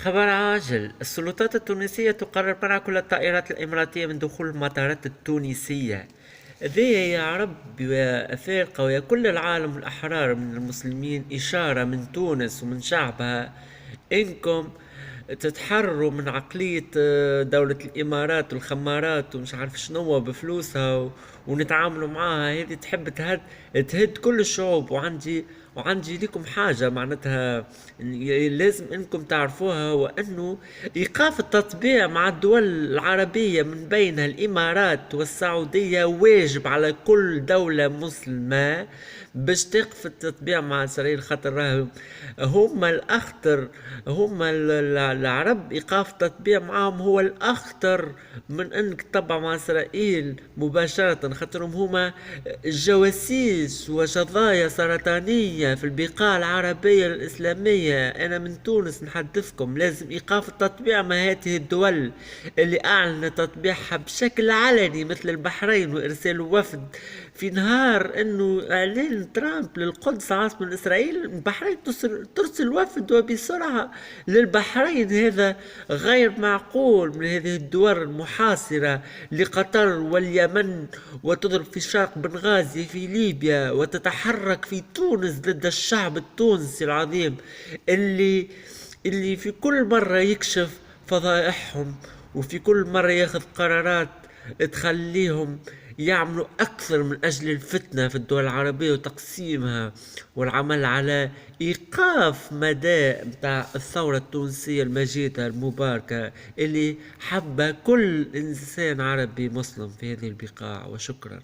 خبر عاجل: السلطات التونسية تقرر منع كل الطائرات الإماراتية من دخول المطارات التونسية. ذي يا رب يا أفارقة ويا كل العالم الأحرار من المسلمين إشارة من تونس ومن شعبها إنكم تتحرروا من عقلية دولة الإمارات والخمارات ومش عارف شنو بفلوسها ونتعاملوا معاها. هذه تحب تهد كل الشعوب. وعندي لكم حاجة معناتها لازم انكم تعرفوها، هو انه ايقاف التطبيع مع الدول العربية من بينها الامارات والسعودية واجب على كل دولة مسلمة باش تقف التطبيع مع اسرائيل، خاطر هم الاخطر. العرب ايقاف التطبيع معهم هو الاخطر من انك تطبع مع اسرائيل مباشرة، خاطرهم هما جواسيس وشظايا سرطانية في البقاع العربية الإسلامية. أنا من تونس نحدثكم لازم إيقاف التطبيع مع هذه الدول اللي أعلن تطبيعها بشكل علني، مثل البحرين وإرسال وفد في نهار أنه إعلان ترامب للقدس عاصمة إسرائيل. البحرين ترسل وفد وبسرعة للبحرين. هذا غير معقول من هذه الدول المحاصرة لقطر واليمن، وتضرب في شرق بنغازي في ليبيا، وتتحرك في تونس ضد الشعب التونسي العظيم اللي في كل مرة يكشف فضائحهم، وفي كل مرة ياخذ قرارات تخليهم يعملوا أكثر من أجل الفتنة في الدول العربية وتقسيمها، والعمل على إيقاف مدى متاع الثورة التونسية المجيدة المباركة اللي حبها كل إنسان عربي مسلم في هذه البقاع. وشكرا.